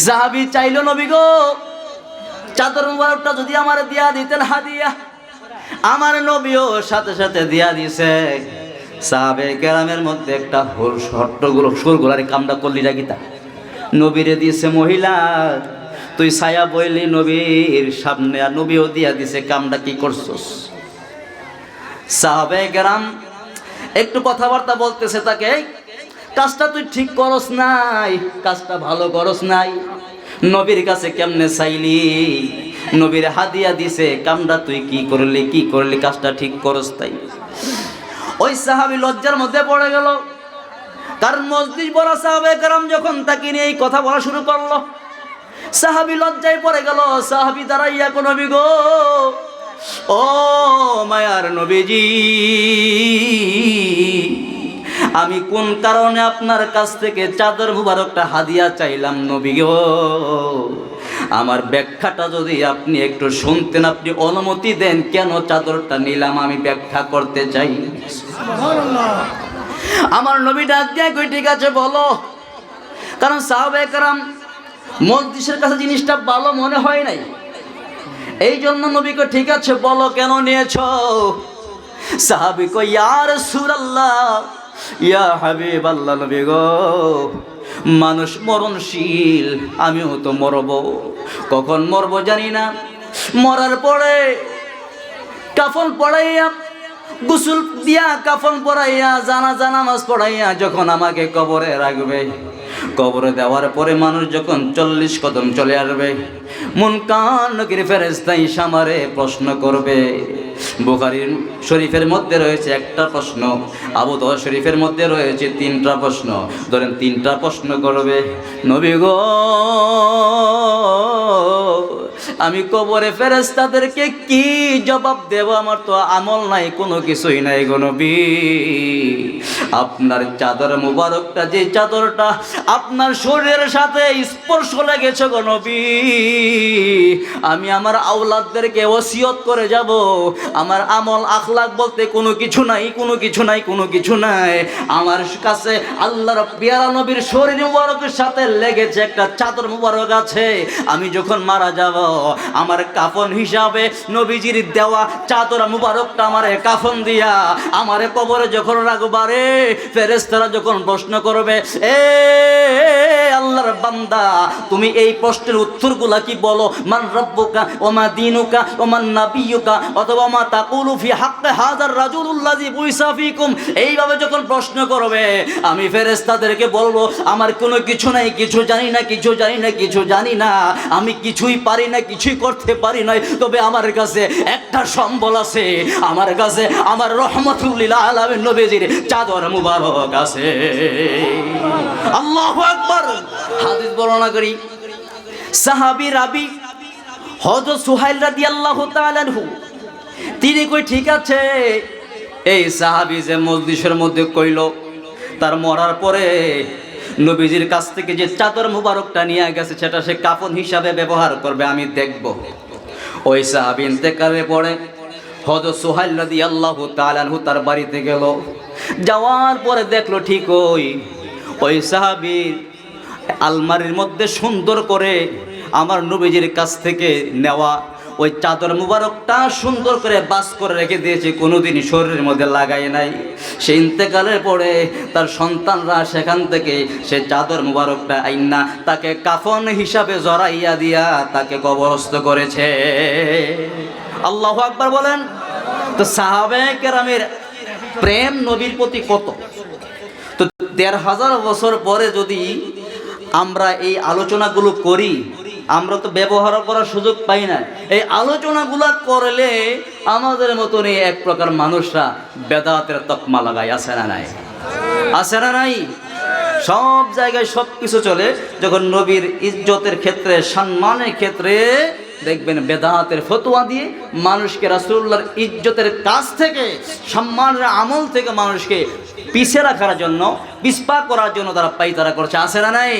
সাহাবী চাইলো, নবী গো চাদর মুবারকটা যদি আমার দিয়া দিতেন হাদিয়া। আমার নবীও সাথে সাথে দিয়া দিছে। সাহাবে কেরামের মধ্যে একটা হট্টগুলো সুরগুলার কামটা করলি রাখিতা নবীরে দিয়েছে। মহিলা তুই ছায়া বইলি নবীর সামনে, আর নবীও দিয়া দিছে, কামটা কি করছস? সাহাবে কেরাম একটু কথাবার্তা বলতেছে তাকে, কাজটা তুই ঠিক করস নাই, কাজটা ভালো করস নাই। নবীর কাছে কেমনে চাইলি, নবীর হাদিয়া দিছে, কামটা তুই কি করলি, কাজটা ঠিক করস তাই। ওই সাহাবী লজ্জার মধ্যে পড়ে গেল, কারণ মজলিস বড় সাহাবে কেরাম যখন তাকে নিয়ে এই কথা বলা শুরু করলো, সাহাবী লজ্জায় পড়ে গেল। সাহাবী দাঁড়াইয়া, কোন নবী গো, ও মায়ার নবীজি, আমি কোন কারণে আপনার কাছ থেকে চাদর মুবারকটা হাদিয়া চাইলাম নবী গো, আমার ব্যাখ্যাটা যদি আপনি একটু শুনতেন, আপনি অনুমতি দেন কেন চাদরটা নিলাম, আমি ব্যাখ্যা করতে চাই। আমার নবী ডাক দিয়ে কই, ঠিক আছে বলো। কারণ সাহাবে কেরাম মজলিসের কাছে জিনিসটা ভালো মনে হয় নাই, এই জন্য নবীকে ঠিক আছে বলো কেন নিয়েছো। সাহাবী কই, ইয়া রাসূলুল্লাহ, ইয়া হাবিবাল্লাহ, নবী গো, মানুষ মরণশীল, আমিও তো মরব, কখন মরব জানি না। মরার পরে কাফন পড়াইয়া, গোসল দিয়া কাফন পড়াইয়া, জানাজা নামাজ পড়াইয়া যখন আমাকে কবরে রাখবে, কবরে দেওয়ার পরে মানুষ যখন 40 কদম চলে আসবে, মুনকার নকির ফেরেশতা এসে আমারে প্রশ্ন করবে। বুখারী শরীফের মধ্যে রয়েছে একটা প্রশ্ন, আবু দাউদ শরীফের মধ্যে রয়েছে 3টা প্রশ্ন। ধরেন 3টা প্রশ্ন করবে, নবী গো আমি কবরে ফেরেশতাদেরকে কি জবাব দেব, আমার তো আমল নাই, কোনো কিছুই নাই গো নবী। আপনার চাদর মুবারকটা, যে চাদরটা আপনার শরীরের সাথে স্পর্শ লেগেছে গো নবী, আমি আমার আওলাদদেরকে ওসিয়ত করে যাব, আমার আমল আখলাক বলতে কোনো কিছু নাই, কোনো কিছু নাই, কোনো কিছু নাই। আমার কাছে আল্লাহর পেয়ারা নবীর শরীর মুবারকের সাথে লেগেছে একটা চাদর মুবারক আছে, আমি যখন মারা যাব আমার কাফন হিসাবে নবীজির দেওয়া চাদর মুবারকটা আমারে কাফন দিয়া আমারে কবরে যখন রাখবারে, ফেরেশতারা যখন প্রশ্ন করবে, এ আল্লাহর বান্দা তুমি এই প্রশ্নের উত্তরগুলা কি বলো, মান রাব্বুকা ওয়া মা দীনুকা ওয়া মান নাবিয়ুকা, অথবা মা তাকুলু ফি হাক্কি হাযার রাজুলুল্লাযী বুইসা ফীকুম, এইভাবে যখন প্রশ্ন করবে আমি ফেরেশতাদেরকে বলবো আমার কোনো কিছু নাই, কিছু জানি না, কিছু জানি না, কিছু জানি না, আমি কিছুই পারি না, কিছুই করতে পারি না, তবে আমার কাছে একটা সম্বল আছে, আমার কাছে আমার রহমাতুল লিল আলামিন নবীজির চাদর মুবারক আছে। আল্লাহু আকবার। হাদিস বর্ণনা করি, সাহাবী রাবি হযরত সুহাইল রাদিয়াল্লাহু তাআলা আনহু, তিনি কই ঠিক আছে। এই সাহাবী যে মজলিসের মধ্যে কইল, তার মরার পরে নবীজির কাছ থেকে যে চাদর মুবারকটা নিয়ে গেছে সেটা সে কাফন হিসাবে ব্যবহার করবে, আমি দেখব। ওই সাহাবী ইন্তেকালের পরে হযরত সুহাইল রাদিয়াল্লাহু তাআলা আনহু তার বাড়িতে গেল, যাওয়ার পরে দেখলো ঠিক ওই সাহাবীর আলমারির মধ্যে সুন্দর করে আমার নবীজির কাছ থেকে নেওয়া ওই চাদর মুবারকটা সুন্দর করে বাস করে রেখে দিয়েছে, কোনোদিনই শরীরের মধ্যে লাগায় নাই। সে ইন্তেকালের পরে তার সন্তানরা সেখান থেকে সে চাদর মুবারকটা আইনা তাকে কাফন হিসাবে জড়াইয়া দিয়া তাকে কবরস্থ করেছে। আল্লাহু আকবার বলেন। তো সাহাবে কেরামের প্রেম নবীর প্রতি কত! তো ১৫০০ বছর পরে যদি আমরা এই আলোচনাগুলো করি, আমরা তো ব্যবহার করার সুযোগ পাই না। এই আলোচনাগুলো করলে আমাদের মতনই এক প্রকার মানুষরা বেদাতের তকমা লাগায়, আছে না নাই? আছে না নাই? সব জায়গায় সব কিছু চলে। যখন নবীর ইজ্জতের ক্ষেত্রে, সম্মানের ক্ষেত্রে দেখবেন বেদাতের ফতোয়া দিয়ে মানুষকে রাসূলুল্লাহর ইজ্জতের কাছ থেকে, সম্মানের আমল থেকে মানুষকে পিছিয়ে রাখার জন্য, পিছপা করার জন্য তারা পাইতারা করছে, আছে না নাই?